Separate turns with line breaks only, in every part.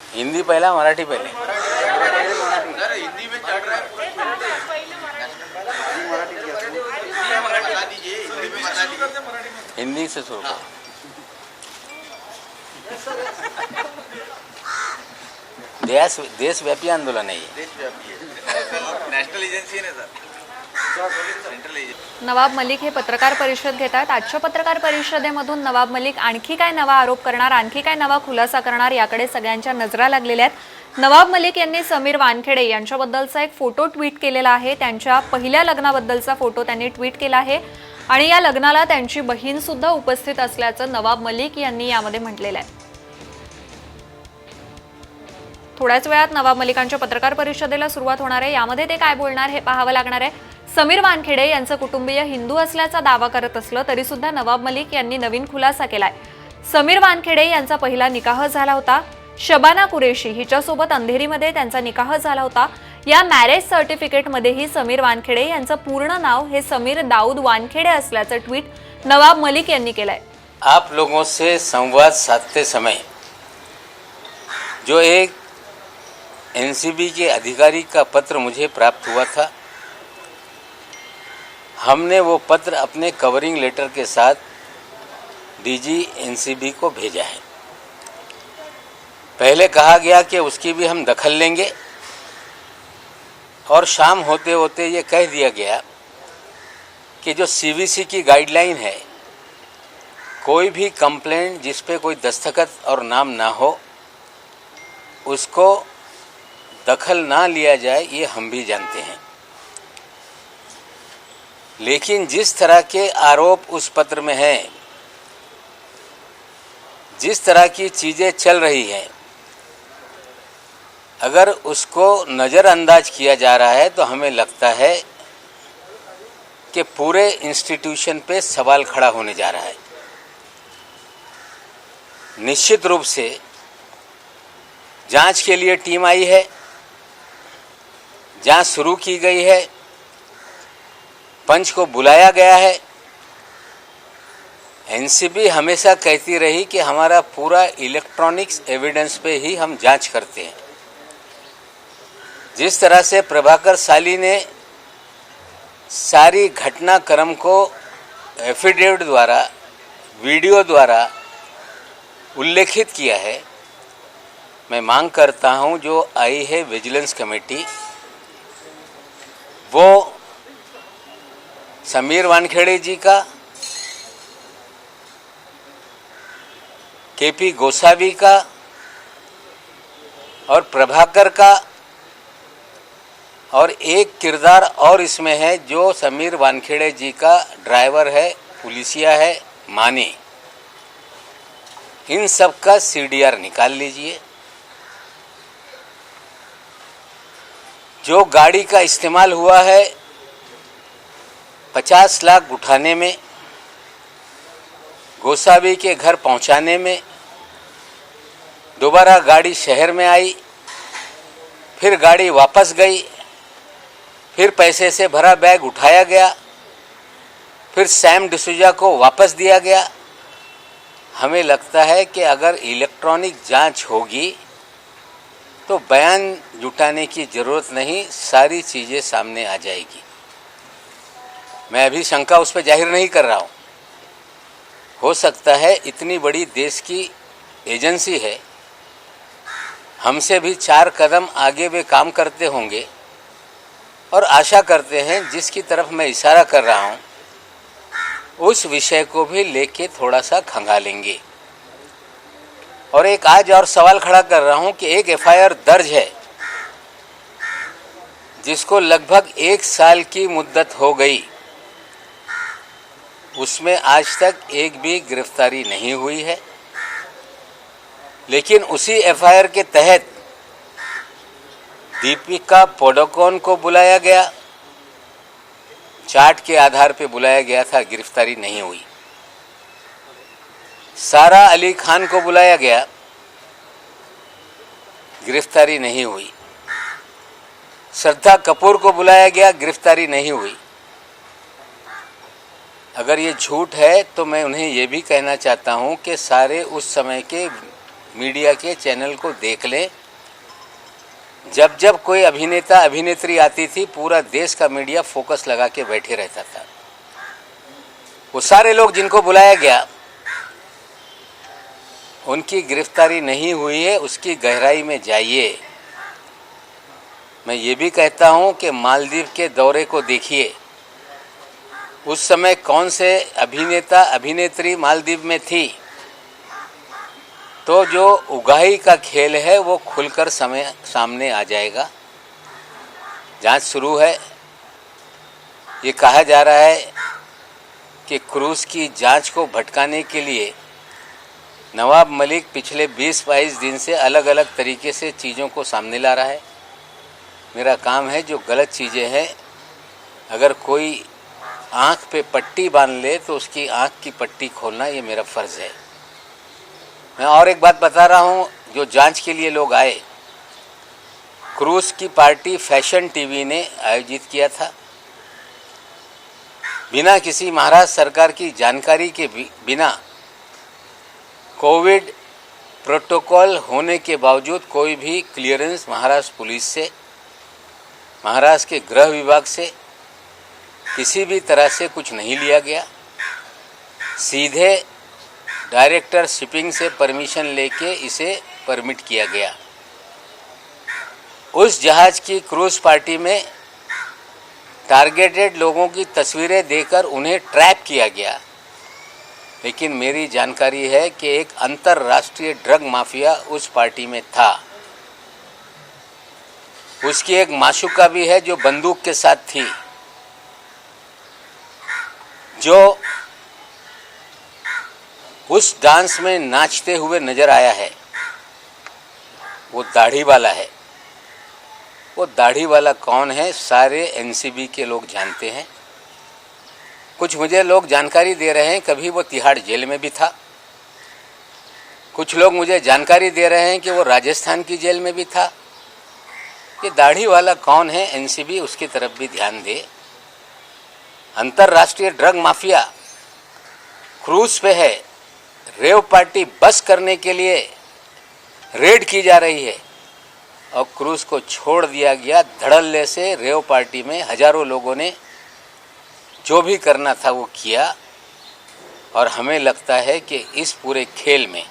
हिंदी पहला, मराठी पहले।
सर हिंदी में चल रहा है। बता दीजिए, हिंदी में बता दीजिए।
हिंदी से शुरू करो। देशव्यापी आंदोलन है ये।
देशव्यापी है, नेशनल एजेंसी है sir, central agency.
Nawab Malik हे पत्रकार परिषद घेतात। आजच्या पत्रकार परिषदेमधून नवाब मलिक आणखी काय नवा आरोप करणार, आणखी काय नवा खुलासा करणार याकडे सगळ्यांच्या नजरा लागलेल्या आहेत। नवाब मलिक यांनी समीर वानखेडे यांच्याबद्दलचा एक फोटो ट्विट केलेला आहे। त्यांच्या पहिल्या लग्नाबद्दलचा फोटो त्यांनी ट्विट केला आहे आणि या लग्नाला त्यांची बहीण सुद्धा उपस्थित असल्याचं नवाब मलिक यांनी यामध्ये म्हटलेलं आहे। थोड्याच वेळात नवाब मलिकांच्या पत्रकार परिषदेला सुरुवात होणार आहे। यामध्ये ते काय बोलणार हे पाहावं लागणार आहे। समीर वानखेडे यांचं कुटुंबीय हिंदू असल्याचा दावा करत असलं तरी सुद्धा नवाब मलिक यांनी नवीन खुलासा केलाय। समीर वानखेडे यांचा पहिला निकाह झाला होता। शबाना कुरेशी हिच्यासोबत अंधेरीमध्ये त्यांचा निकाह झाला होता। या मॅरेज सर्टिफिकेटमध्येही समीर वानखेडे यांचं पूर्ण नाव हे समीर दाऊद वानखेडे असल्याचं ट्विट नवाब मलिक यांनी केलंय।
आप लोगों से संवाद साधते समय जो एक एनसीबी के अधिकारी का पत्र मुझे प्राप्त हुआ था, हमने वो पत्र अपने कवरिंग लेटर के साथ डीजी एनसीबी को भेजा है। पहले कहा गया कि उसकी भी हम दखल लेंगे और शाम होते होते ये कह दिया गया कि जो सीवीसी की गाइडलाइन है, कोई भी कंप्लेंट जिस पे कोई दस्तखत और नाम ना हो उसको दखल ना लिया जाए, ये हम भी जानते हैं। लेकिन जिस तरह के आरोप उस पत्र में हैं, जिस तरह की चीज़ें चल रही हैं, अगर उसको नज़रअंदाज किया जा रहा है तो हमें लगता है कि पूरे इंस्टीट्यूशन पे सवाल खड़ा होने जा रहा है। निश्चित रूप से जांच के लिए टीम आई है, जांच शुरू की गई है, पंच को बुलाया गया है। एनसीबी हमेशा कहती रही कि हमारा पूरा इलेक्ट्रॉनिक्स एविडेंस पे ही हम जांच करते हैं। जिस तरह से प्रभाकर साली ने सारी घटनाक्रम को एफिडेविट द्वारा, वीडियो द्वारा उल्लेखित किया है, मैं मांग करता हूं जो आई है विजिलेंस कमेटी, वो समीर वानखेड़े जी का, केपी गोसावी का और प्रभाकर का, और एक किरदार और इसमें है जो समीर वानखेड़े जी का ड्राइवर है, पुलिसिया है, मानी, इन सब का सीडीआर निकाल लीजिए। जो गाड़ी का इस्तेमाल हुआ है 50 लाख उठाने में, गोसावी के घर पहुंचाने में, दोबारा गाड़ी शहर में आई, फिर गाड़ी वापस गई, फिर पैसे से भरा बैग उठाया गया, फिर सैम डिसूजा को वापस दिया गया। हमें लगता है कि अगर इलेक्ट्रॉनिक जांच होगी तो बयान जुटाने की ज़रूरत नहीं, सारी चीज़ें सामने आ जाएगी। मैं अभी शंका उस पर जाहिर नहीं कर रहा हूँ। हो सकता है इतनी बड़ी देश की एजेंसी है, हमसे भी 4 कदम आगे वे काम करते होंगे, और आशा करते हैं जिसकी तरफ मैं इशारा कर रहा हूँ उस विषय को भी लेके थोड़ा सा खंगालेंगे। और एक आज और सवाल खड़ा कर रहा हूँ कि एक एफआईआर दर्ज है जिसको लगभग 1 साल की मुद्दत हो गई, उसमें आज तक एक भी गिरफ्तारी नहीं हुई है। लेकिन उसी एफआईआर के तहत दीपिका पादुकोण को बुलाया गया, चार्ट के आधार पर बुलाया गया था, गिरफ्तारी नहीं हुई। सारा अली खान को बुलाया गया, गिरफ्तारी नहीं हुई। श्रद्धा कपूर को बुलाया गया, गिरफ्तारी नहीं हुई। अगर ये झूठ है तो मैं उन्हें ये भी कहना चाहता हूं कि सारे उस समय के मीडिया के चैनल को देख लें। जब जब कोई अभिनेता अभिनेत्री आती थी, पूरा देश का मीडिया फोकस लगा के बैठे रहता था। वो सारे लोग जिनको बुलाया गया, उनकी गिरफ्तारी नहीं हुई है, उसकी गहराई में जाइए। मैं ये भी कहता हूँ कि मालदीव के दौरे को देखिए। उस समय कौन से अभिनेता अभिनेत्री मालदीव में थी, तो जो उगाही का खेल है वो खुलकर सामने आ जाएगा। जांच शुरू है। ये कहा जा रहा है कि क्रूज की जांच को भटकाने के लिए नवाब मलिक पिछले 20-22 दिन से अलग अलग तरीके से चीज़ों को सामने ला रहा है। मेरा काम है जो गलत चीज़ें हैं, अगर कोई आँख पे पट्टी बांध ले तो उसकी आँख की पट्टी खोलना ये मेरा फ़र्ज़ है। मैं और एक बात बता रहा हूँ, जो जांच के लिए लोग आए, क्रूज की पार्टी फैशन टीवी ने आयोजित किया था। बिना किसी महाराष्ट्र सरकार की जानकारी के बिना, कोविड प्रोटोकॉल होने के बावजूद कोई भी क्लियरेंस महाराष्ट्र पुलिस से, महाराष्ट्र के गृह विभाग से किसी भी तरह से कुछ नहीं लिया गया। सीधे डायरेक्टर शिपिंग से परमिशन लेके इसे परमिट किया गया। उस जहाज की क्रूज पार्टी में टारगेटेड लोगों की तस्वीरें देकर उन्हें ट्रैप किया गया। लेकिन मेरी जानकारी है कि एक अंतर्राष्ट्रीय ड्रग माफिया उस पार्टी में था। उसकी एक माशूका भी है जो बंदूक के साथ थी। जो उस डांस में नाचते हुए नजर आया है, वो दाढ़ी वाला है। वो दाढ़ी वाला कौन है, सारे एनसीबी के लोग जानते हैं। कुछ मुझे लोग जानकारी दे रहे हैं कभी वो तिहाड़ जेल में भी था। कुछ लोग मुझे जानकारी दे रहे हैं कि वो राजस्थान की जेल में भी था। ये दाढ़ी वाला कौन है, एनसीबी उसकी तरफ भी ध्यान दे। अंतर्राष्ट्रीय ड्रग माफिया क्रूज पे है। रेव पार्टी बस करने के लिए रेड की जा रही है और क्रूज को छोड़ दिया गया। धड़ल्ले से रेव पार्टी में हजारों लोगों ने जो भी करना था वो किया। और हमें लगता है कि इस पूरे खेल में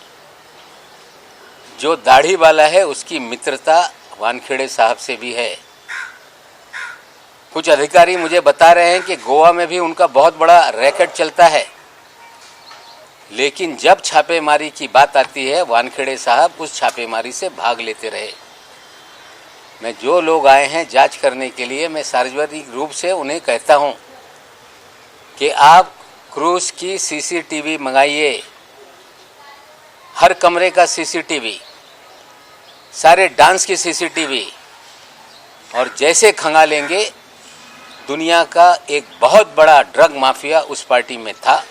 जो दाढ़ी वाला है उसकी मित्रता वानखेड़े साहब से भी है। कुछ अधिकारी मुझे बता रहे हैं कि गोवा में भी उनका बहुत बड़ा रैकेट चलता है। लेकिन जब छापेमारी की बात आती है, वानखेड़े साहब उस छापेमारी से भाग लेते रहे। मैं जो लोग आए हैं जांच करने के लिए, मैं सार्वजनिक रूप से उन्हें कहता हूं कि आप क्रूज की सीसीटीवी मंगाइए, हर कमरे का सीसीटीवी, सारे डांस की सीसीटीवी, और जैसे खंगालेंगे दुनिया का एक बहुत बड़ा ड्रग माफिया उस पार्टी में था।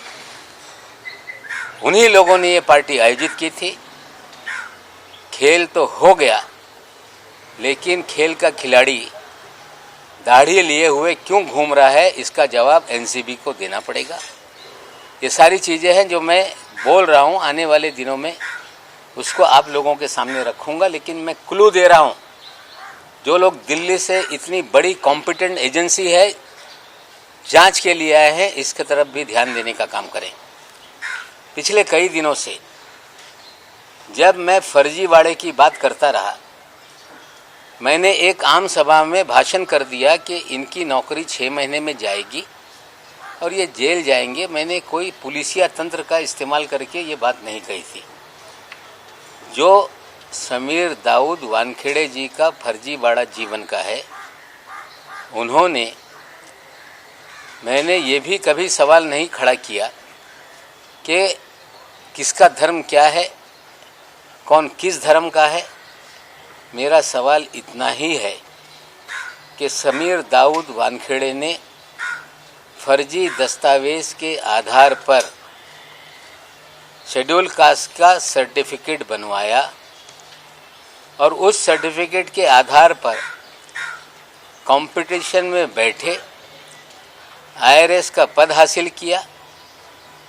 उन्हीं लोगों ने ये पार्टी आयोजित की थी। खेल तो हो गया, लेकिन खेल का खिलाड़ी दाढ़ी लिए हुए क्यों घूम रहा है, इसका जवाब एनसीबी को देना पड़ेगा। ये सारी चीज़ें हैं जो मैं बोल रहा हूँ, आने वाले दिनों में उसको आप लोगों के सामने रखूँगा। लेकिन मैं क्लू दे रहा हूँ, जो लोग दिल्ली से इतनी बड़ी कॉम्पिटेंट एजेंसी है जांच के लिए आए हैं, इसके तरफ भी ध्यान देने का काम करें। पिछले कई दिनों से जब मैं फर्जीवाड़े की बात करता रहा, मैंने एक आम सभा में भाषण कर दिया कि इनकी नौकरी 6 महीने में जाएगी और ये जेल जाएंगे। मैंने कोई पुलिसिया तंत्र का इस्तेमाल करके ये बात नहीं कही थी। जो समीर दाऊद वानखेड़े जी का फर्जीवाड़ा जीवन का है, उन्होंने, मैंने ये भी कभी सवाल नहीं खड़ा किया कि किसका धर्म क्या है, कौन किस धर्म का है। मेरा सवाल इतना ही है कि समीर दाऊद वानखेड़े ने फर्जी दस्तावेज के आधार पर शेड्यूल कास्ट का सर्टिफिकेट बनवाया और उस सर्टिफिकेट के आधार पर कंपटीशन में बैठे, आईआरएस का पद हासिल किया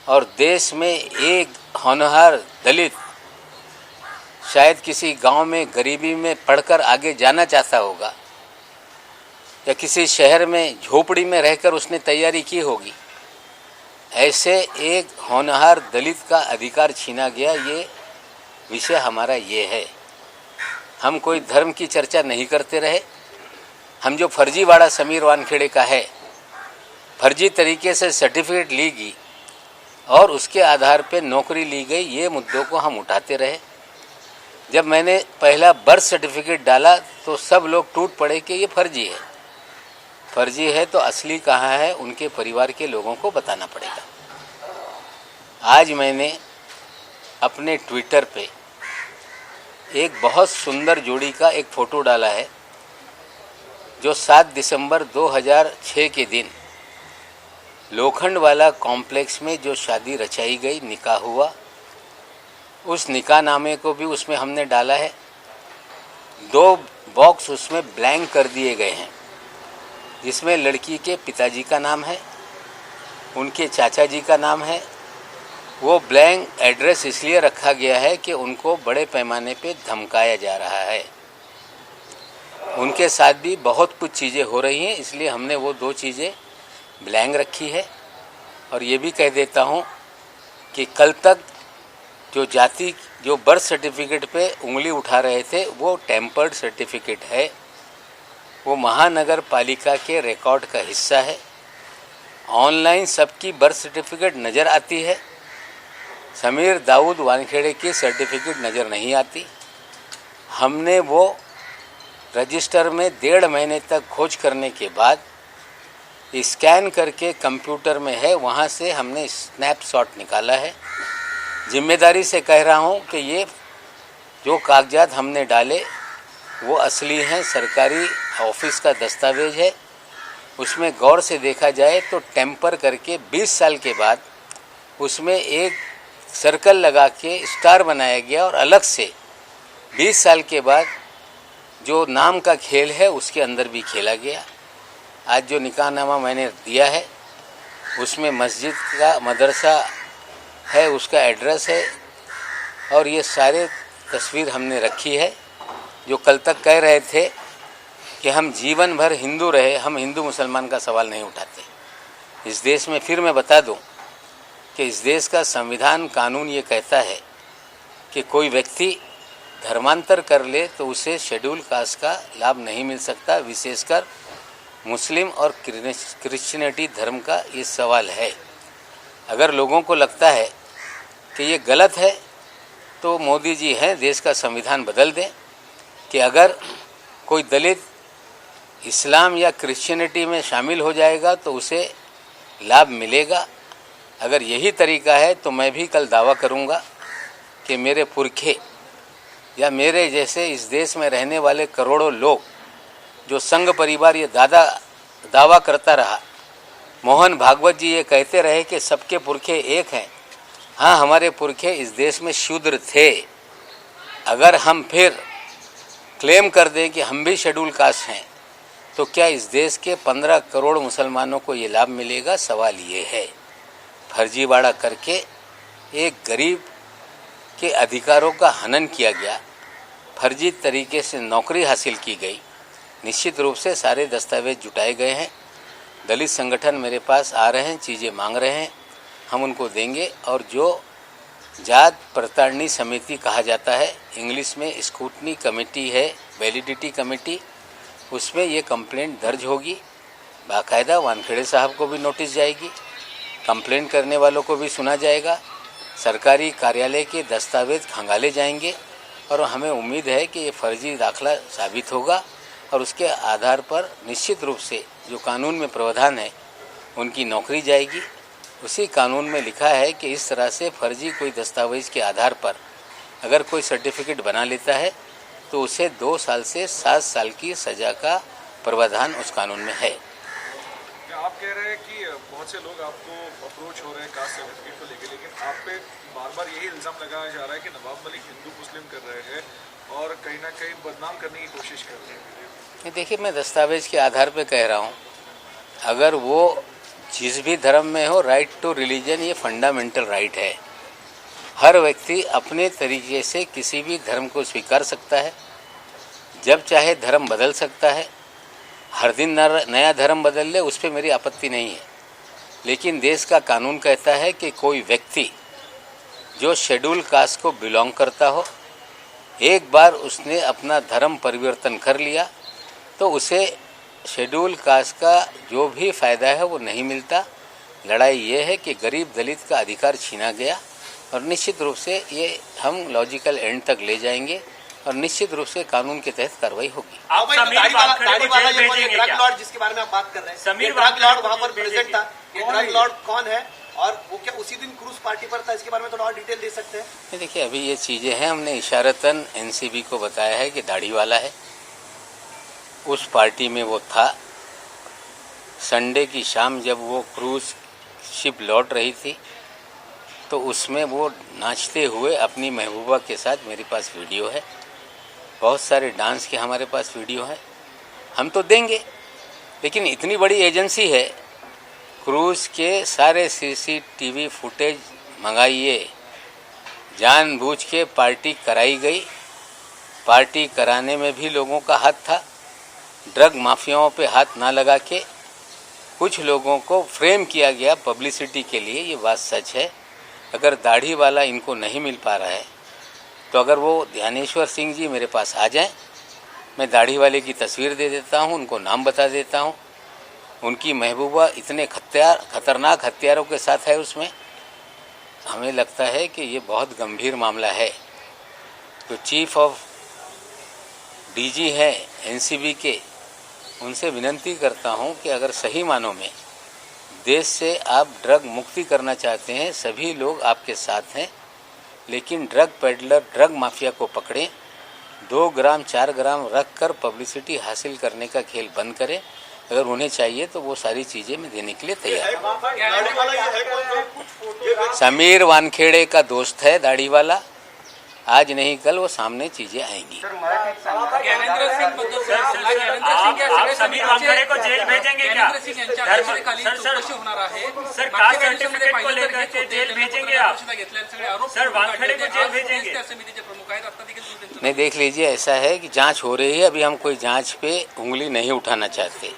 और देश में एक होनहार दलित शायद किसी गांव में गरीबी में पढ़कर आगे जाना चाहता होगा, या किसी शहर में झोपड़ी में रहकर उसने तैयारी की होगी, ऐसे एक होनहार दलित का अधिकार छीना गया। ये विषय हमारा ये है। हम कोई धर्म की चर्चा नहीं करते रहे। हम जो फर्जीवाड़ा समीर वानखेड़े का है, फर्जी तरीके से सर्टिफिकेट ली गई और उसके आधार पे नौकरी ली गई, ये मुद्दों को हम उठाते रहे। जब मैंने पहला बर्थ सर्टिफिकेट डाला तो सब लोग टूट पड़े कि ये फर्जी है। फर्जी है तो असली कहाँ है, उनके परिवार के लोगों को बताना पड़ेगा। आज मैंने अपने ट्विटर पे एक बहुत सुंदर जोड़ी का एक फ़ोटो डाला है, जो 7 दिसंबर 2006 के दिन लोखंडवाला कॉम्प्लेक्स में जो शादी रचाई गई, निकाह हुआ, उस निकाह नामे को भी उसमें हमने डाला है। 2 बॉक्स उसमें ब्लैंक कर दिए गए हैं, जिसमें लड़की के पिताजी का नाम है, उनके चाचा जी का नाम है। वो ब्लैंक एड्रेस इसलिए रखा गया है कि उनको बड़े पैमाने पे धमकाया जा रहा है। उनके साथ भी बहुत कुछ चीज़ें हो रही हैं, इसलिए हमने वो 2 चीज़ें ब्लैंक रखी है। और ये भी कह देता हूँ कि कल तक जो बर्थ सर्टिफिकेट पे उंगली उठा रहे थे, वो टेम्पर्ड सर्टिफिकेट है। वो महानगर पालिका के रिकॉर्ड का हिस्सा है। ऑनलाइन सबकी बर्थ सर्टिफिकेट नज़र आती है, समीर दाऊद वानखेड़े की सर्टिफिकेट नज़र नहीं आती। हमने वो रजिस्टर में 1.5 महीने तक खोज करने के बाद स्कैन करके कंप्यूटर में है, वहाँ से हमने स्नैपशॉट निकाला है। जिम्मेदारी से कह रहा हूँ कि ये जो कागजात हमने डाले वो असली हैं, सरकारी ऑफिस का दस्तावेज है। उसमें गौर से देखा जाए तो टेम्पर करके 20 साल के बाद उसमें एक सर्कल लगा के स्टार बनाया गया, और अलग से 20 साल के बाद जो नाम का खेल है उसके अंदर भी खेला गया। आज जो निकाहनामा मैंने दिया है उसमें मस्जिद का मदरसा है, उसका एड्रेस है, और ये सारे तस्वीर हमने रखी है। जो कल तक कह रहे थे कि हम जीवन भर हिंदू रहे, हम हिंदू मुसलमान का सवाल नहीं उठाते। इस देश में फिर मैं बता दूं कि इस देश का संविधान कानून ये कहता है कि कोई व्यक्ति धर्मांतर कर ले तो उसे शेड्यूल कास्ट का लाभ नहीं मिल सकता। विशेषकर मुस्लिम और क्रिश्चियनिटी धर्म का ये सवाल है। अगर लोगों को लगता है कि ये गलत है तो मोदी जी हैं, देश का संविधान बदल दें कि अगर कोई दलित इस्लाम या क्रिश्चियनिटी में शामिल हो जाएगा तो उसे लाभ मिलेगा। अगर यही तरीका है तो मैं भी कल दावा करूंगा कि मेरे पुरखे या मेरे जैसे इस देश में रहने वाले करोड़ों लोग, जो संघ परिवार ये दावा करता रहा, मोहन भागवत जी ये कहते रहे कि सबके पुरखे एक हैं। हाँ, हमारे पुरखे इस देश में शूद्र थे। अगर हम फिर क्लेम कर दें कि हम भी शेड्यूल कास्ट हैं तो क्या इस देश के 15 करोड़ मुसलमानों को ये लाभ मिलेगा? सवाल ये है। फर्जीवाड़ा करके एक गरीब के अधिकारों का हनन किया गया, फर्जी तरीके से नौकरी हासिल की गई। निश्चित रूप से सारे दस्तावेज जुटाए गए हैं। दलित संगठन मेरे पास आ रहे हैं, चीज़ें मांग रहे हैं, हम उनको देंगे। और जो जात प्रताड़नी समिति कहा जाता है, इंग्लिश में स्क्रूटनी कमेटी है, वैलिडिटी कमेटी, उसमें ये कंप्लेंट दर्ज होगी। बाकायदा वानखेड़े साहब को भी नोटिस जाएगी, कंप्लेंट करने वालों को भी सुना जाएगा, सरकारी कार्यालय के दस्तावेज खंगाले जाएंगे, और हमें उम्मीद है कि ये फर्जी दाखला साबित होगा। और उसके आधार पर निश्चित रूप से जो कानून में प्रावधान है उनकी नौकरी जाएगी। उसी कानून में लिखा है कि इस तरह से फर्जी कोई दस्तावेज के आधार पर अगर कोई सर्टिफिकेट बना लेता है तो उसे 2 साल से 7 साल की सज़ा का प्रावधान उस कानून में है।
आप कह रहे हैं कि बहुत से लोग आपको अप्रोच हो रहे हैं कास्ट सर्टिफिकेट को लेकर, लेकिन आप पे बार बार यही इल्ज़ाम लगाया जा रहा है कि नवाब मलिक हिंदू मुस्लिम कर रहे हैं और कहीं ना कहीं बदनाम करने की कोशिश कर रहे हैं।
देखिए, मैं दस्तावेज के आधार पर कह रहा हूँ, अगर वो जिस भी धर्म में हो, राइट टू रिलीजन ये फंडामेंटल राइट है। हर व्यक्ति अपने तरीके से किसी भी धर्म को स्वीकार सकता है, जब चाहे धर्म बदल सकता है। हर दिन नया धर्म बदल ले, उस पर मेरी आपत्ति नहीं है। लेकिन देश का कानून कहता है कि कोई व्यक्ति जो शेड्यूल कास्ट को बिलोंग करता हो, एक बार उसने अपना धर्म परिवर्तन कर लिया तो उसे शेड्यूल कास्ट का जो भी फ़ायदा है वो नहीं मिलता। लड़ाई ये है कि गरीब दलित का अधिकार छीना गया, और निश्चित रूप से ये हम लॉजिकल एंड तक ले जाएंगे और निश्चित रूप से कानून के तहत कार्रवाई होगी।
आप दाढ़ी वाला ये ड्रग लॉर्ड जिसके बारे में आप बात कर रहे हैं, ये ड्रग लॉर्ड वहाँ पर प्रेजेंट था, ये ड्रग लॉर्ड कौन है और वो क्या उसी दिन क्रूज पार्टी पर था, इसके बारे में थोड़ा और डिटेल दे सकते हैं?
देखिए, अभी ये चीज़ें हैं, हमने इशारतन एनसीबी को बताया है कि दाढ़ी वाला है, उस पार्टी में वो था। संडे की शाम जब वो क्रूज शिप लौट रही थी तो उसमें वो नाचते हुए अपनी महबूबा के साथ, मेरे पास वीडियो है, बहुत सारे डांस के हमारे पास वीडियो है, हम तो देंगे। लेकिन इतनी बड़ी एजेंसी है, क्रूज के सारे सीसीटीवी फुटेज मंगाइए। जानबूझ के पार्टी कराई गई, पार्टी कराने में भी लोगों का हाथ था। ड्रग माफियाओं पे हाथ ना लगा के कुछ लोगों को फ्रेम किया गया पब्लिसिटी के लिए, ये बात सच है। अगर दाढ़ी वाला इनको नहीं मिल पा रहा है तो अगर वो ध्यानेश्वर सिंह जी मेरे पास आ जाएं, मैं दाढ़ी वाले की तस्वीर दे देता हूं, उनको नाम बता देता हूं। उनकी महबूबा इतने खतरनाक हथियारों के साथ है उसमें, हमें लगता है कि ये बहुत गंभीर मामला है। तो चीफ ऑफ डीजी है एनसीबी के, उनसे विनती करता हूं कि अगर सही मानों में देश से आप ड्रग मुक्ति करना चाहते हैं, सभी लोग आपके साथ हैं, लेकिन ड्रग पेडलर, ड्रग माफिया को पकड़ें, 2 ग्राम 4 ग्राम रख कर पब्लिसिटी हासिल करने का खेल बंद करें। अगर उन्हें चाहिए तो वो सारी चीज़ें मैं देने के लिए तैयार हूँ। समीर वानखेड़े का दोस्त है दाढ़ी वाला, आज नहीं कल वो सामने चीजें आएंगी।
आप समीर वानखेड़े को जेल भेजेंगे क्या? सर कास्ट सर्टिफिकेट को लेकर के जेल भेजेंगे आप? सर वानखेड़े को जेल भेजेंगे?
नहीं, देख लीजिए, ऐसा है कि जांच हो रही है, अभी हम कोई जांच पे उंगली नहीं उठाना चाहते।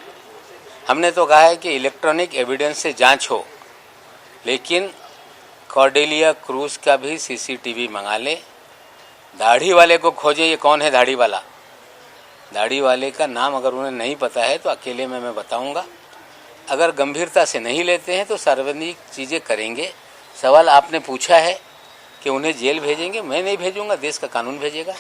हमने तो कहा है कि इलेक्ट्रॉनिक एविडेंस से जांच हो, लेकिन कॉर्डेलिया क्रूज का भी सीसीटीवी मंगा ले। दाढ़ी वाले को खोजें, ये कौन है दाढ़ी वाला। दाढ़ी वाले का नाम अगर उन्हें नहीं पता है तो अकेले में मैं बताऊंगा। अगर गंभीरता से नहीं लेते हैं तो सार्वजनिक चीज़ें करेंगे। सवाल आपने पूछा है कि उन्हें जेल भेजेंगे, मैं नहीं भेजूंगा, देश का कानून भेजेगा।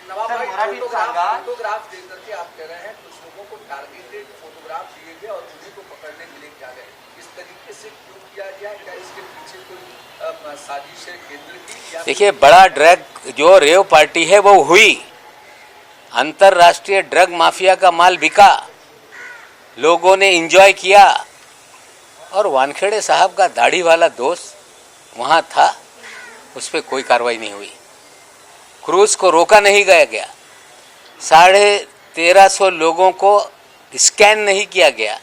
फोटोग्राफ देकर के आप कह रहे हैं कुछ लोगों को टारगेटेड फोटोग्राफ दिए गए और उन्हीं को पकड़ने के लिए किया गया, इस तरीके से क्यों किया गया? क्या इसके पीछे कोई साजिश है केंद्र की?
देखिए, बड़ा ड्रग जो रेव पार्टी है वो हुई, अंतर्राष्ट्रीय ड्रग माफिया का माल बिका, लोगों ने एंजॉय किया, और वानखेड़े साहब का दाढ़ी वाला दोस्त वहाँ था, उस पर कोई कार्रवाई नहीं हुई। क्रूज को रोका नहीं गया, 1350 लोगों को स्कैन नहीं किया गया,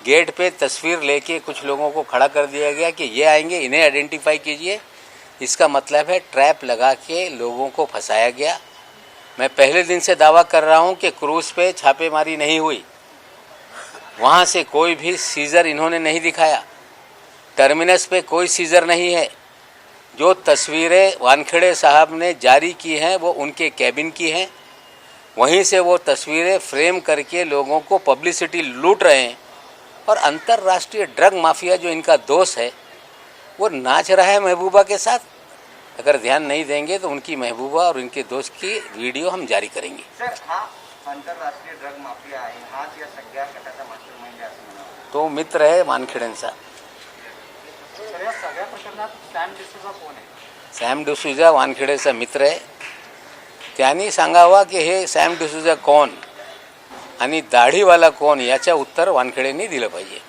गेट पे तस्वीर लेके कुछ लोगों को खड़ा कर दिया गया कि ये आएंगे, इन्हें आइडेंटिफाई कीजिए। इसका मतलब है ट्रैप लगा के लोगों को फंसाया गया। मैं पहले दिन से दावा कर रहा हूं कि क्रूज पे छापेमारी नहीं हुई, वहां से कोई भी सीजर इन्होंने नहीं दिखाया, टर्मिनस पे कोई सीजर नहीं है। जो तस्वीरें वानखेड़े साहब ने जारी की हैं वो उनके कैबिन की हैं, वहीं से वो तस्वीरें फ्रेम करके लोगों को पब्लिसिटी लूट रहे हैं। और अंतर्राष्ट्रीय ड्रग माफिया जो इनका दोस्त है वो नाच रहा है महबूबा के साथ। अगर ध्यान नहीं देंगे तो उनकी महबूबा और उनके दोस्त की वीडियो हम जारी करेंगे।
सर, हाँ, अंतर्राष्ट्रीय ड्रग माफिया आहे, हाच या सगळ्या गटाचा मास्टरमाइंड आहे असं म्हणावं।
तो मित्र है वानखेड़ेंचा।
सर, या सगळ्या प्रकरणात सॅम डिसूजा कोण आहे?
सॅम डिसूजा वानखेडेचा मित्र आहे, त्यांनी सांगावा की हे सॅम डिसूजा कोण आणि दाढीवाला कोण, याच्या उत्तर वानखेडेंनी दिलं पाहिजे।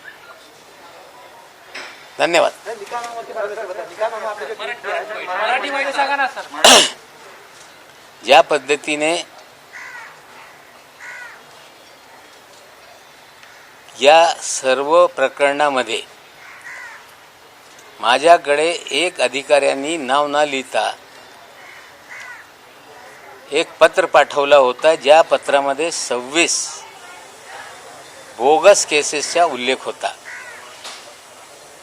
धन्यवाद। ज्या पद्धतीने या सर्व प्रकरणामध्ये माझ्याकडे एक अधिकाऱ्यांनी नाव न लिहिता एक पत्र पाठवला होता, ज्या पत्रामध्ये 26 बोगस केसेसचा उल्लेख होता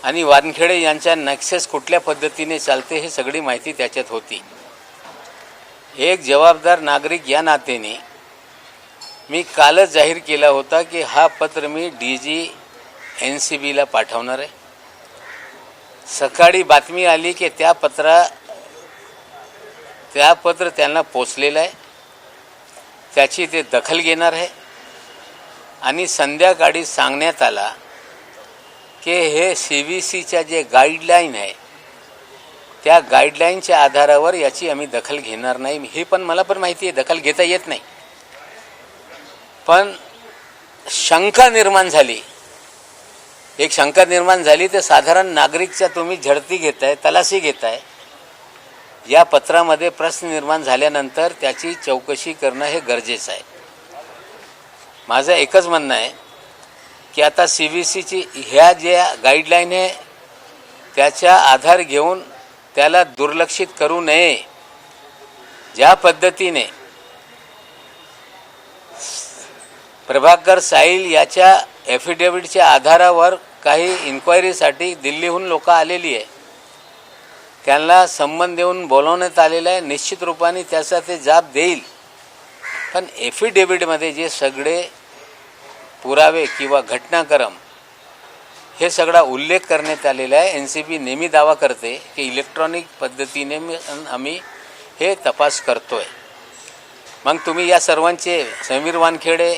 आणि वानखेडे यांच्या नक्सेस कुठल्या पद्धतीने चालते हे सगळी माहिती त्याच्यात होती. एक जबाबदार नागरिक या नात्याने मी कालच जाहीर केला होता की हा पत्र मी DG NCBला पाठवणार आहे. सकाळी बातमी आली की त्या पत्र त्यांना पोचलेलं आहे, त्याची ते दखल घेणार आहे आणि संध्याकाळी सांगण्यात आला की हे CVCच्या जे गाईडलाईन आहे त्या गाईडलाईनच्या आधारावर याची आम्ही दखल घेणार नाही. हे पण मला पण माहिती आहे दखल घेता येत नाही, पण शंका निर्माण झाली. एक शंका निर्माण झाली तर साधारण नागरिकच्या तुम्ही झडती घेताय, तलाशी घेताय. या पत्रामध्ये प्रश्न निर्माण झाल्यानंतर त्याची चौकशी करणं हे गरजेचं आहे. माझं एकच म्हणणं आहे की आता CVCची ह्या ज्या गाईडलाईन आहे त्याचा आधार घेऊन त्याला दुर्लक्षित करू नये. ज्या पद्धतीने प्रभाकर साहिल याच्या ॲफिडेव्हिटच्या आधारावर काही इन्क्वायरीसाठी दिल्लीहून लोक आलेली आहे, त्यांना संबंध देऊन बोलवण्यात आलेलं आहे. निश्चित रूपाने त्याचा ते जाब देईल, पण ॲफिडेव्हिटमध्ये जे सगळे पुरावे किंवा घटनाक्रम हे सगळा उल्लेख करण्यात आलेला आहे. NCB नेहमी दावा करते की इलेक्ट्रॉनिक पद्धतीने आम्ही हे तपास करतोय. मग तुम्ही या सर्वांचे समीर वानखेडे,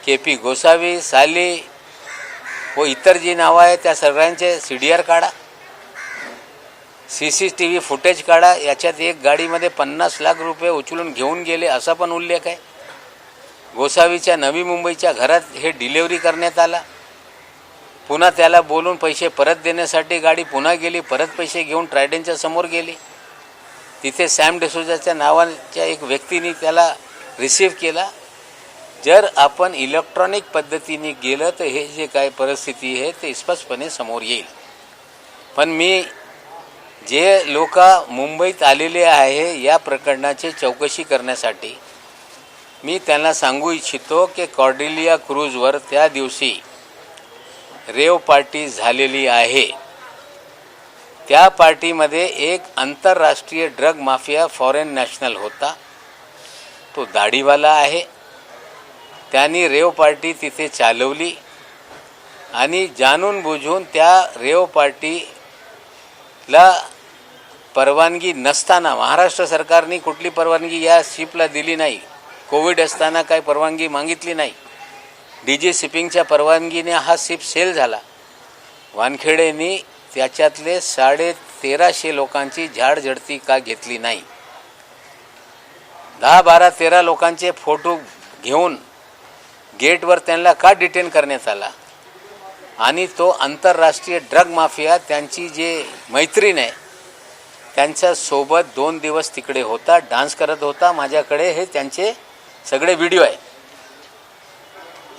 KP गोसावी, साली व इतर जी नावं आहेत त्या सगळ्यांचे CDR काढा, CCTV फुटेज काढा. याच्यात एक गाडीमध्ये 50 लाख रुपये उचलून घेऊन गेले असा पण उल्लेख आहे. गोसावीच्या नवी मुंबईच्या घरात हे डिलेवरी करण्यात आला. पुन्हा त्याला बोलून पैसे परत देण्यासाठी गाडी पुन्हा गेली, परत पैसे घेऊन ट्रायडनच्या समोर गेली. तिथे सॅम डिसोजाच्या नावाच्या एक व्यक्तीने त्याला रिसीव्ह केला. जर आपण इलेक्ट्रॉनिक पद्धतीने गेलं तर हे जे काय परिस्थिती आहे ते स्पष्टपणे समोर येईल. पण मी जे लोक मुंबईत आलेले आहे या प्रकरणाची चौकशी करण्यासाठी मी त्यांना सांगू इच्छितो की कॉर्डेलिया क्रूजवर त्या दिवशी रेव पार्टी झालेली आहे. त्या पार्टीमध्ये एक आंतरराष्ट्रीय ड्रग माफिया फॉरेन नॅशनल होता, तो दाढीवाला आहे. त्यांनी रेव पार्टी तिथे चालवली आणि जाणून बुजून त्या रेव पार्टीला परवानगी नसताना, महाराष्ट्र सरकारने कुठली परवानगी या शिपला दिली नाही, कोविड असताना काही परवानगी मागितली नाही, DG शिपिंगच्या परवानगीने हा शिप सेल झाला. वानखेडेंनी त्याच्यातले 1350 लोकांची झाडझडती का घेतली नाही? 10, 12, 13 लोकांचे फोटो घेऊन गेटवर त्यांना का डिटेन करण्यात आला? आणि तो आंतरराष्ट्रीय ड्रग माफिया त्यांची जे मैत्रीण आहे त्यांच्यासोबत 2 दिवस तिकडे होता, डान्स करत होता. माझ्याकडे हे त्यांचे सगळे व्हिडिओ आहे.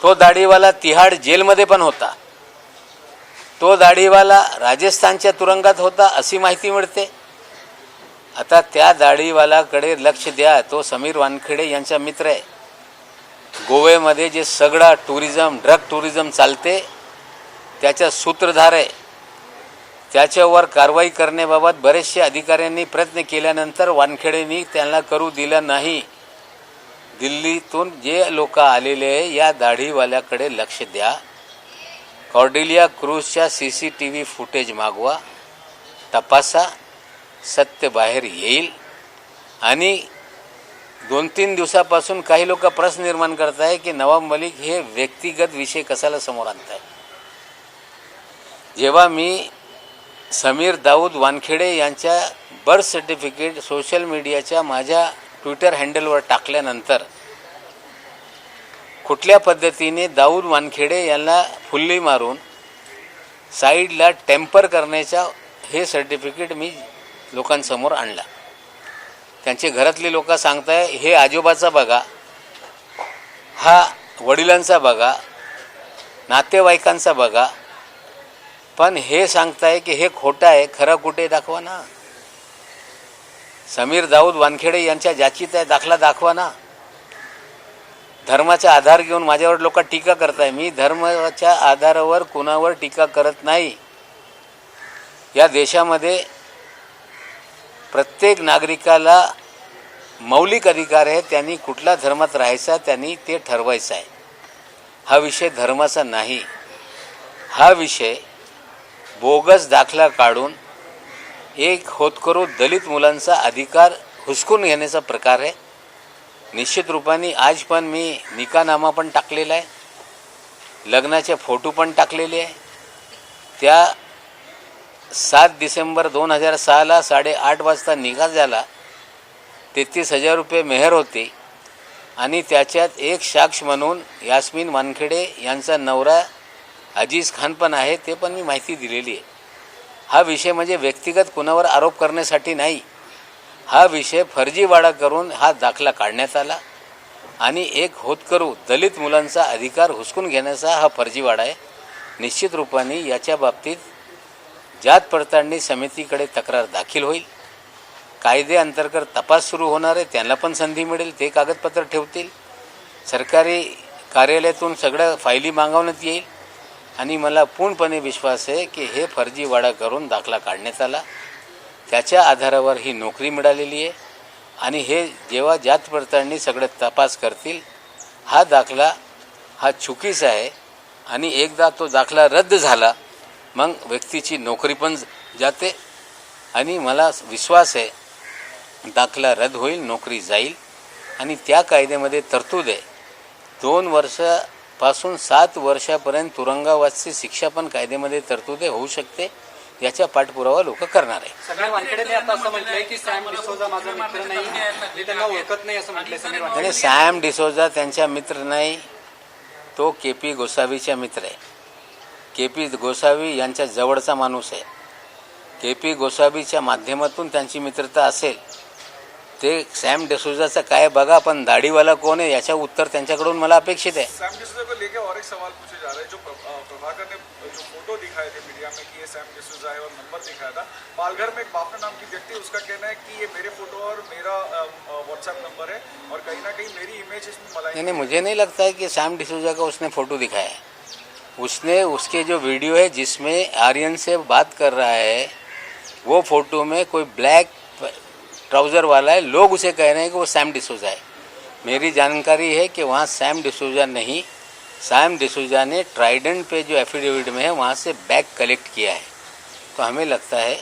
तो दाढीवाला तिहाड जेलमध्ये पण होता, तो दाढीवाला राजस्थानच्या तुरुंगात होता अशी माहिती मिळते. आता त्या दाढीवालाकडे लक्ष द्या. तो समीर वानखेडे यांचा मित्र आहे. गोव्यामध्ये जे सगळा टुरिझम, ड्रग टुरिझम चालते त्याचा सूत्रधार आहे. त्याच्यावर कारवाई करण्याबाबत बरेचसे अधिकाऱ्यांनी प्रयत्न केल्यानंतर वानखेडेंनी त्यांना करू दिलं नाही. दिल्लीतून जे लोक आलेले आहे या दाढीवाल्याकडे लक्ष द्या. कॉर्डेलिया क्रूजच्या CCTV फुटेज मागवा, तपासा, सत्य बाहेर येईल. आणि 2-3 दिवसापासून काही लोक प्रश्न निर्माण करत आहे की नवाब मलिक हे व्यक्तिगत विषय कशाला समोर आणताय. जेव्हा मी समीर दाऊद वानखेडे यांच्या बर्थ सर्टिफिकेट सोशल मीडियाच्या माझ्या ट्विटर हँडलवर टाकल्यानंतर कुठल्या पद्धतीने दाऊद वानखेडे यांना फुल्ली मारून साईडला टेम्पर करण्याचा हे सर्टिफिकेट मी लोकांसमोर आणला. त्यांचे घरातले लोक सांगताय हे आजोबाचा बघा, हा वडिलांचा बघा, नातेवाईकांचा बघा. पण हे सांगताय की हे खोटं आहे, खरं कुठे दाखवा ना. समीर दाऊद वानखेडे यांच्या जाचीत आहे, दाखला दाखवा ना. धर्माचा आधार घेऊन माझ्यावर लोक टीका करताय. मी धर्माच्या आधारावर कुणावर टीका करत नाही. या देशामध्ये प्रत्येक नागरिकाला मौलिक अधिकार आहे. त्यांनी कुठल्या धर्मात राहायचा त्यांनी ते ठरवायचं आहे. हा विषय धर्माचा नाही. हा विषय बोगस दाखला काढून एक होतकरू दलित मुलांचा अधिकार हुसकून घेण्याचा प्रकार आहे. निश्चित रूपाने आज पण मी निकाहनामा पण टाकलेला आहे, लग्नाचे फोटो पण टाकलेले आहे. त्या 7 डिसेंबर 2006ला 8:30 वाजता निकाह झाला. 33,000 रुपये मेहर होती आणि त्याच्यात एक साक्ष म्हणून यास्मीन वानखेडे यांचा नवरा अजीज खान पण आहे, ते पण मी माहिती दिलेली आहे. हा विषय म्हणजे व्यक्तिगत कुणावर आरोप करण्यासाठी नाही. हा विषय फर्जीवाडा करून हा दाखला काढण्यात आला आणि एक होतकरू दलित मुलांचा अधिकार हुसकून घेण्याचा हा फर्जीवाडा आहे. निश्चित रूपाने याच्या बाबतीत जात पडताळणी समितीकडे तक्रार दाखल होईल. कायद्याअंतर्गत तपास सुरू होणार आहे. त्यांना पण संधी मिळेल, ते कागदपत्र ठेवतील. सरकारी कार्यालयातून सगळ्या फायली मागवण्यात येईल आणि मला पूर्णपणे विश्वास आहे की हे फर्जीवाडा करून दाखला काढण्यात आला, त्याच्या आधारावर ही नोकरी मिळालेली आहे. आणि हे जेव्हा जात पडताळणी सगळे तपास करतील, हा दाखला हा चुकीचा आहे आणि एकदा तो दाखला रद्द झाला मग व्यक्तीची नोकरी पण जाते. आणि मला विश्वास आहे दाखला रद्द होईल, नोकरी जाईल. आणि त्या कायद्यामध्ये तरतूद आहे 2 वर्षापासून 7 वर्षापर्यंत तुरुंगवासाची शिक्षा पण कायद्यामध्ये तरतूद आहे, होऊ शकते. याचा पाठपुरावा लोक करणार आहे.
समीर वानखेडेने आता असं म्हटलंय की सॅम डिसोजा माझा मित्र नाही, मी त्यांना ओळखत नाही असं म्हटलंय समीर वानखेडे.
आणि सॅम डिसोजा त्यांचा मित्र नाही, तो KP गोसावीचा मित्र आहे. KP गोसावी यांच्या जवळचा माणूस आहे. KP गोसावीच्या माध्यमातून त्यांची मित्रता असेल. ते सॅम डिसोजाचं काय बघा, पण दाढीवाला कोण आहे याचं उत्तर त्यांच्याकडून मला अपेक्षित आहे.
सैम डिसूजा को लेके और एक सवाल पूछे जा रहे हैं. जो प्रभाकर ने जो फोटो दिखाए थे मीडिया में कि ये सैम डिसूजा है और नंबर दिखाया था, पालघर में एक बापना नाम की व्यक्ति, उसका कहना है कि ये मेरे फोटो और मेरा व्हाट्सएप नंबर है और कहीं ना कहीं मेरी इमेज इसमें मलाई.
नहीं, मुझे नहीं लगता है कि सैम डिसूजा का उसने फ़ोटो दिखाया है. उसने उसके जो वीडियो है जिसमें आर्यन से बात कर रहा है, वो फ़ोटो में कोई ब्लैक ट्राउज़र वाला है. लोग उसे कह रहे हैं कि वो सैम डिसूजा है. मेरी जानकारी है कि वहाँ सैम डिसूजा नहीं, सैम डिसूजा ने ट्राइडेंट पे जो एफिडेविट में है वहाँ से बैग कलेक्ट किया है. तो हमें लगता है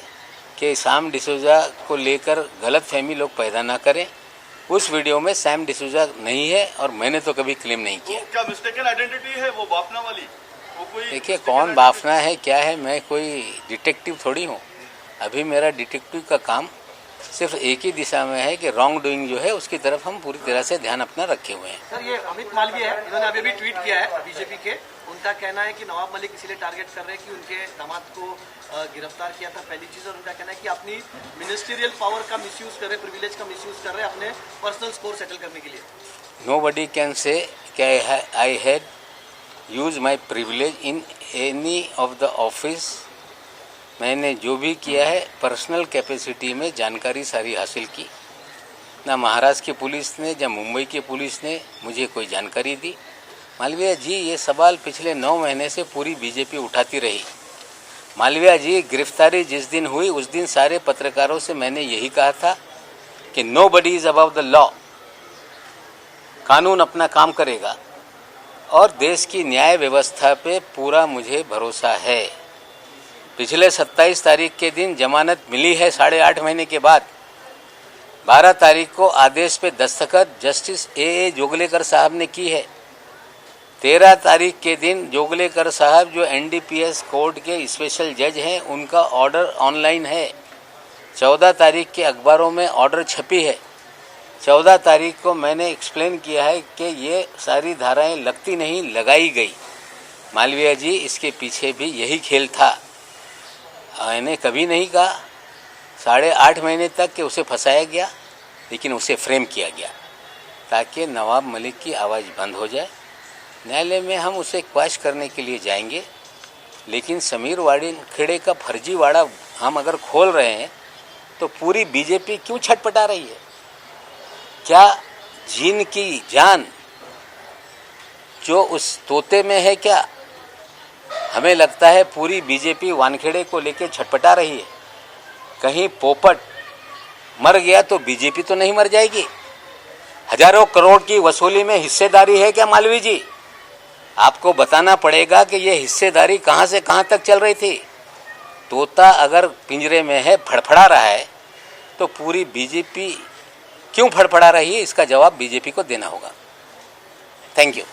कि सैम डिसूजा को लेकर गलतफहमी लोग पैदा ना करें. उस वीडियो में सैम डिसूजा नहीं है और मैंने तो कभी क्लेम नहीं किया.
क्या मिस्टेकन आइडेंटिटी है वो बाफना वाली? वो कोई
देखिए कौन बाफना है क्या है, मैं कोई डिटेक्टिव थोड़ी हूँ. अभी मेरा डिटेक्टिव का काम सिर्फ एक ही दिशा में है कि रॉन्ग डूइंग जो है उसकी तरफ हम पूरी तरह से ध्यान अपना रखे हुए हैं.
सर ये अमित मालवीय है, इन्होंने अभी भी ट्वीट किया है बीजेपी के. उनका कहना है कि नवाब मलिक इसीलिए टारगेट कर रहे हैं कि उनके दामाद को गिरफ्तार किया था, पहली चीज़. और उनका कहना है कि अपनी मिनिस्टीरियल पावर का मिसयूज कर रहे, प्रिविलेज का मिसयूज कर रहे हैं अपने पर्सनल स्कोर सेटल करने के लिए.
Nobody can say that I had used my privilege in any of the office. मैंने जो भी किया है पर्सनल कैपेसिटी में जानकारी सारी हासिल की. ना महाराष्ट्र की पुलिस ने या मुंबई की पुलिस ने मुझे कोई जानकारी दी. मालविया जी, ये सवाल पिछले 9 महीने से पूरी बीजेपी उठाती रही. मालविया जी, गिरफ्तारी जिस दिन हुई उस दिन सारे पत्रकारों से मैंने यही कहा था कि nobody is about the law. कानून अपना काम करेगा और देश की न्याय व्यवस्था पे पूरा मुझे भरोसा है. पिछले 27 तारीख के दिन जमानत मिली है 8.5 महीने के बाद. 12 तारीख को आदेश पे दस्तखत जस्टिस AA जोगलेकर साहब ने की है. 13 तारीख के दिन जोगलेकर साहब जो NDPS कोर्ट के स्पेशल जज हैं उनका ऑर्डर ऑनलाइन है. 14 तारीख के अखबारों में ऑर्डर छपी है. 14 तारीख को मैंने एक्सप्लेन किया है कि ये सारी धाराएं लगती नहीं, लगाई गई. मालविया जी, इसके पीछे भी यही खेल था. मैंने कभी नहीं कहा 8.5 महीने तक कि उसे फंसाया गया, लेकिन उसे फ्रेम किया गया ताकि नवाब मलिक की आवाज़ बंद हो जाए. न्यायालय में हम उसे क्वाश करने के लिए जाएंगे. लेकिन समीर वानखेड़े का फर्जीवाड़ा हम अगर खोल रहे हैं तो पूरी बीजेपी क्यों छटपटा रही है? क्या जीन की जान जो उस तोते में है क्या? हमें लगता है पूरी बीजेपी वानखेड़े को लेकर छटपटा रही है। कहीं पोपट मर गया तो बीजेपी तो नहीं मर जाएगी। हजारों करोड़ की वसूली में हिस्सेदारी है क्या मालवीय जी? आपको बताना पड़ेगा कि ये हिस्सेदारी कहां से कहां तक चल रही थी। तोता अगर पिंजरे में है, फड़फड़ा रहा है, तो पूरी बीजेपी क्यों फड़फड़ा रही है? इसका जवाब बीजेपी को देना होगा। Thank you.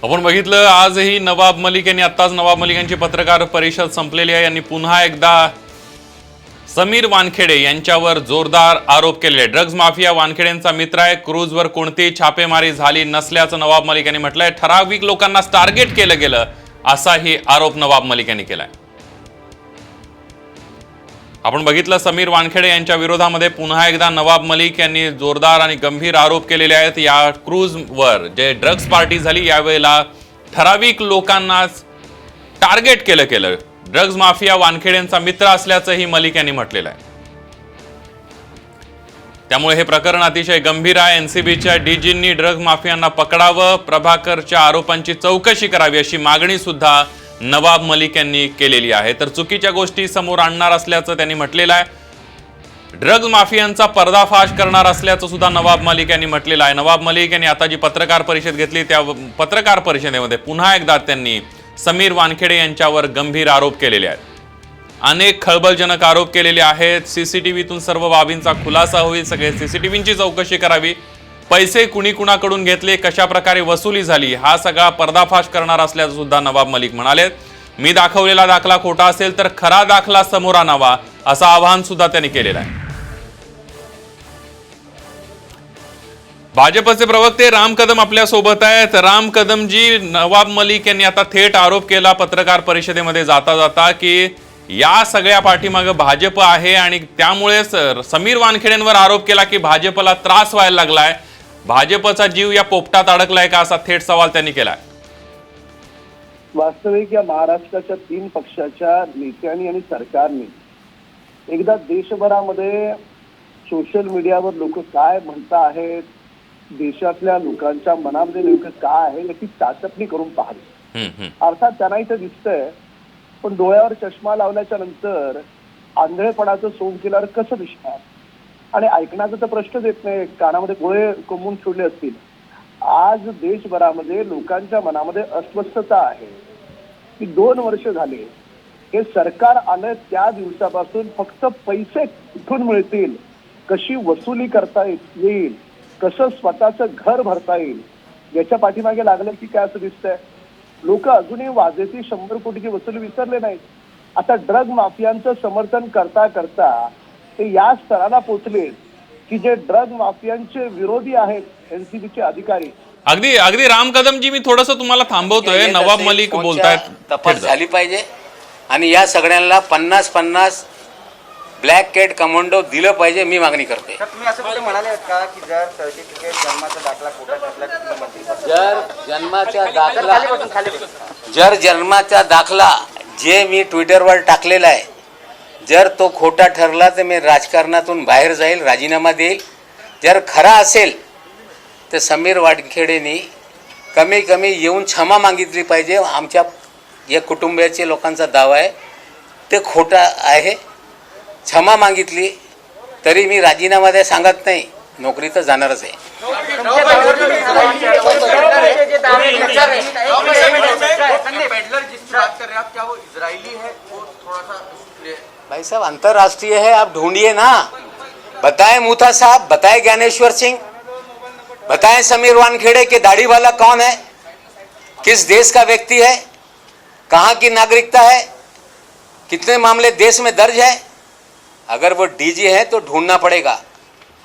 आपण बघितलं आजही नवाब मलिक यांनी आत्ताच नवाब मलिक यांची पत्रकार परिषद संपलेली आहे। यांनी पुन्हा एकदा समीर वानखेडे यांच्यावर जोरदार आरोप केले। ड्रग्ज माफिया वानखेडेंचा मित्र आहे। क्रूजवर कोणतीही छापेमारी झाली नसल्याचं नवाब मलिक यांनी म्हटलंय। ठराविक लोकांना टार्गेट केलं गेलं असाही आरोप नवाब मलिक यांनी केलाय। आपण बघितलं समीर वानखेडे यांच्या विरोधामध्ये पुन्हा एकदा नवाब मलिक यांनी जोरदार आणि गंभीर आरोप केलेले आहेत। या क्रूजवर जे ड्रग्ज पार्टी झाली यावेळेला ठराविक लोकांना टार्गेट केलं। ड्रग्ज माफिया वानखेडेंचा मित्र असल्याचंही मलिक यांनी म्हटलेलं आहे। त्यामुळे हे प्रकरण अतिशय गंभीर आहे। एनसीबीच्या डीजींनी ड्रग्ज माफियांना पकडावं, प्रभाकरच्या आरोपांची चौकशी करावी अशी मागणी सुद्धा नवाब मलिक यांनी केलेली आहे। तर चुकीच्या गोष्टी समोर आणणार असल्याचं त्यांनी म्हटलेलं आहे। ड्रग्ज माफियांचा पर्दाफाश करणार असल्याचं सुद्धा नवाब मलिक यांनी म्हटलेलं आहे। नवाब मलिक यांनी आता जी पत्रकार परिषद घेतली त्या पत्रकार परिषदेमध्ये पुन्हा एकदा त्यांनी समीर वानखेडे यांच्यावर गंभीर आरोप केलेले आहेत। अनेक खळबळजनक आरोप केलेले आहेत। सीसीटीव्हीतून सर्व बाबींचा खुलासा होईल, सगळे सीसीटीव्हीची चौकशी करावी, पैसे कुणी कुणाकडून घेतले, कशा प्रकारे वसुली झाली, हा सगळा पर्दाफाश करणार असल्याचं सुद्धा नवाब मलिक म्हणाले। मी दाखवलेला दाखला खोटा असेल तर खरा दाखला समोर आणावा असं आवाहन सुद्धा त्यांनी केलेलं आहे। भाजपचे प्रवक्ते राम कदम आपल्या सोबत आहेत। राम कदम जी, नवाब मलिक यांनी आता थेट आरोप केला पत्रकार परिषदेमध्ये जाता जाता की या सगळ्या पाठीमागे भाजप आहे आणि त्यामुळे समीर वानखेडेंवर आरोप केला की भाजपला त्रास व्हायला लागलाय, भाजपचा जीव या पोपटात अडकलाय का, असा थेट सवाल त्यांनी केलाय।
वास्तविक या महाराष्ट्राच्या 3 पक्षाच्या नेत्यांनी आणि सरकारने एकदा देशभरामध्ये सोशल मीडियावर लोक काय म्हणता आहेत, देशातल्या लोकांच्या मनामध्ये नेमकं काय आहे याची चाचपणी करून पाहावी। अर्थात त्यांनाही ते दिसतंय, पण डोळ्यावर चष्मा लावल्याच्या नंतर आंधळेपणाचं सोंग केल्यावर कसं दिसणार? आणि ऐकण्याचा तर प्रश्नच येत नाही, कानामध्ये गोळे कोंबून सोडले असतील। आज देशभरामध्ये लोकांच्या मनामध्ये अस्वस्थता आहे की 2 वर्ष झाले हे सरकार आलं त्या दिवसापासून फक्त पैसे कुठून मिळतील, कशी वसुली करता येईल, कसं स्वतःचं घर भरता येईल याच्या पाठीमागे लागलं की काय असं दिसतंय। लोक अजूनही वाजेची 100 कोटीची वसुली विसरले नाहीत। आता ड्रग माफियांचं समर्थन करता करता ते या स्तराला पोहोचले की जे ड्रग माफियांचे विरोधी आहेत एनसीबीचे अधिकारी।
अगदी राम कदमजी, मी थोडंसं तुम्हाला थांबवतोय। नवाब मलिक बोलतायत,
तपास झाली पाहिजे आणि या सगळ्यांना 50-50 ब्लॅक कॅट कमांडो दिलं पाहिजे, मी मागणी करते।
तुम्ही असं कुठे म्हणाले आहेत का की जर सर्टिफिकेट जन्माचा दाखला खोटा ठरला
जर जन्माचा दाखला जे मी ट्विटरवर टाकलेला आहे जर तो खोटा ठरला तर मी राजकारणातून बाहेर जाईल, राजीनामा देईल। जर खरा असेल तर समीर वानखेडेंनी कमी कमी येऊन क्षमा मागितली पाहिजे। आमच्या या कुटुंबियाचे लोकांचा दावा आहे ते खोटा आहे। क्षमा मागितली तरी मी राजीनामा द्या सांगत नाही, नोकरी तर जाणारच आहे। भाई साहब अंतर्राष्ट्रीय है, आप ढूंढिए ना, बताएं मूथा साहब, बताएं ज्ञानेश्वर सिंह, बताएं समीर वानखेड़े के दाढ़ी वाला कौन है, किस देश का व्यक्ति है, कहाँ की नागरिकता है, कितने मामले देश में दर्ज है। अगर वो डीजी है तो ढूंढना पड़ेगा।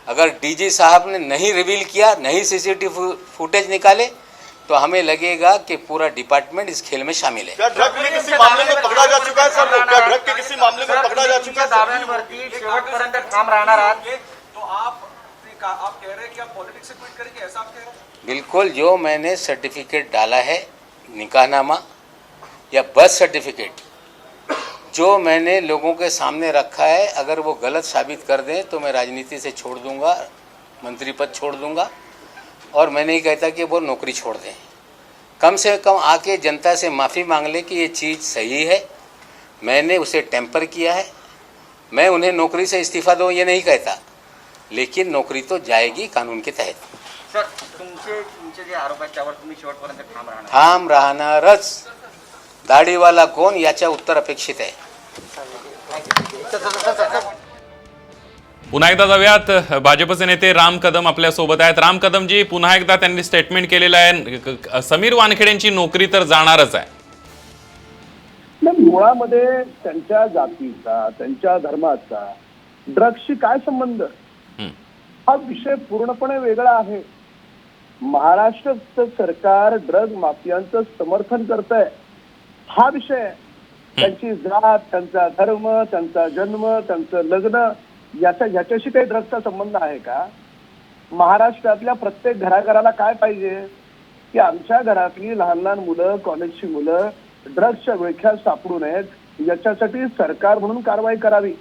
अगर डीजी साहब ने नहीं रिवील किया, नहीं सीसीटीवी फुटेज निकाले तो हमें लगेगा कि पूरा डिपार्टमेंट इस खेल में शामिल है।
क्या ड्रग में किसी मामले में पकड़ा जा चुका है सर? क्या ड्रग के किसी मामले में पकड़ा जा चुका है?
दाव्यांवरती शेवटपर्यंत ठाम राहणार आहात?
तो आप कह रहे हैं कि आप पॉलिटिक्स से क्विट करेंगे, ऐसा आप कह रहे हैं?
बिल्कुल, जो मैंने सर्टिफिकेट डाला है निकाहनामा या बर्थ सर्टिफिकेट जो मैंने लोगों के सामने रखा है, अगर वो गलत साबित कर दें तो मैं राजनीति से छोड़ दूंगा, मंत्री पद छोड़ दूंगा। और मैं नहीं कहता कि वो नौकरी छोड़ दें, कम से कम आके जनता से माफ़ी मांग ले कि ये चीज़ सही है, मैंने उसे टेम्पर किया है। मैं उन्हें नौकरी से इस्तीफा दूँ ये नहीं कहता, लेकिन नौकरी तो जाएगी कानून के तहत।
सर तुमचे जे आरोप आहेत त्यावर तुम्ही शेवटपर्यंत
ठाम राहणारच। दाढीवाला कोण याच्या उत्तर अपेक्षित आहे।
पुन्हा एकदा जाऊयात, भाजपचे नेते राम कदम आपल्या सोबत आहेत। राम कदमजी, पुन्हा एकदा त्यांनी स्टेटमेंट केलेलं आहे, समीर वानखेडेंची नोकरी तर जाणारच आहे।
मुळामध्ये त्यांच्या जातीचा, त्यांच्या धर्माचा ड्रग्सशी काय संबंध, हा विषय पूर्णपणे वेगळा आहे। महाराष्ट्राचं सरकार ड्रग माफियांचं समर्थन करत आहे, हा विषय। त्यांची जात, त्यांचा धर्म, त्यांचा जन्म, त्यांचं लग्न याच्याशी काही ड्रग्सचा संबंध आहे का? महाराष्ट्रातल्या प्रत्येक घराघराला काय पाहिजे की आमच्या घरातली लहान लहान मुलं, कॉलेजची मुलं ड्रग्सच्या विळख्यात सापडू नयेत, याच्यासाठी सरकार म्हणून कारवाई करावी।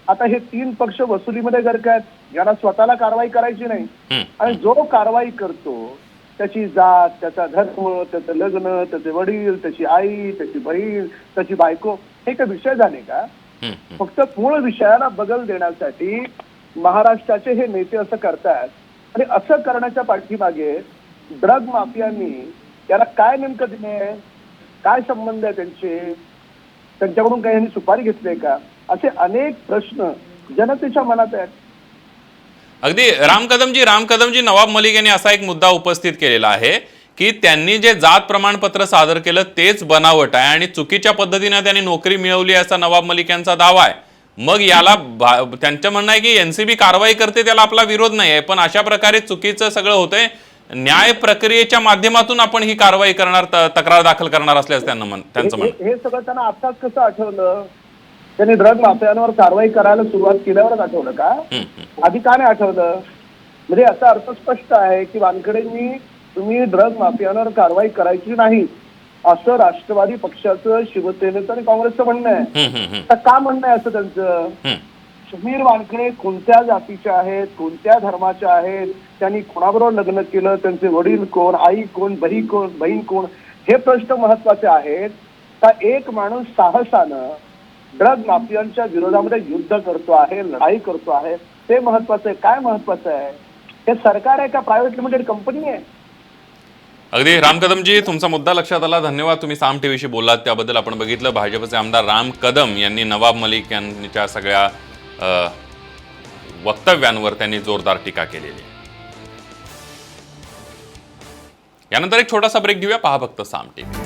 आता हे 3 पक्ष वसुलीमध्ये गरक आहेत, यांना स्वतःला कारवाई करायची नाही, आणि जो कारवाई करतो त्याची जात, त्याचा धर्म, त्याचं लग्न, त्याचे वडील, त्याची आई, त्याची बहीण, त्याची बायको, हे काही विषय झाले का? फक्त मूळ विषयाला बगल देण्यासाठी महाराष्ट्राचे हे नेते असं करतात। आणि असं करण्याच्या पाठीमागे ड्रग माफियांनी त्याला काय नेमकं दिले, काय संबंध आहे त्यांच्याकडून काही यांनी सुपारी घेतली का, असे अनेक प्रश्न जनतेच्या मनात आहेत।
अगदी राम कदमजी, नवाब मलिक यांनी असा एक मुद्दा उपस्थित केलेला आहे की त्यांनी जे जात प्रमाणपत्र सादर केलं तेच बनावट आहे आणि चुकीच्या पद्धतीने त्यांनी नोकरी मिळवली असा नवाब मलिक यांचा दावा आहे। मग याला त्यांचं म्हणणं आहे की एनसीबी कारवाई करते त्याला आपला विरोध नाही आहे, पण अशा प्रकारे चुकीचं सगळं होतंय, न्याय प्रक्रियेच्या माध्यमातून आपण ही कारवाई करणार, तक्रार दाखल करणार असल्याचं त्यांचं म्हणणं।
हे सगळं त्यांना आताच कसं आठवलं? त्यांनी ड्रग माफियांवर कारवाई करायला सुरुवात केल्यावरच आठवलं का? आधी का नाही आठवलं? म्हणजे याचा अर्थ स्पष्ट आहे की वानखेडेंनी तुम्ही ड्रग माफियांवर कारवाई करायची नाही असं राष्ट्रवादी पक्षाचं, शिवसेनेचं आणि काँग्रेसचं म्हणणं आहे। तर का म्हणणं आहे असं त्यांचं? समीर वानखेडे कोणत्या जातीचे आहेत, कोणत्या धर्माचे आहेत, त्यांनी कोणाबरोबर लग्न केलं, त्यांचे वडील कोण, आई कोण, बहीण कोण, हे प्रश्न महत्वाचे आहेत का? एक माणूस साहसानं ड्रग माफियांच्या विरोधामध्ये युद्ध करतो आहे, लढाई करतो आहे, ते महत्वाचं आहे। काय महत्वाचं आहे? हे सरकार आहे का प्रायव्हेट लिमिटेड कंपनी आहे?
अगदी राम कदमजी, तुमचा मुद्दा लक्षात आला, धन्यवाद। तुम्ही साम टीव्हीशी बोललात त्याबद्दल। आपण बघितलं भाजपचे आमदार राम कदम यांनी नवाब मलिक यांच्या सगळ्या वक्तव्यांवर त्यांनी जोरदार टीका केलेली। यानंतर एक छोटासा ब्रेक घेऊया, पहा फक्त साम टीव्ही।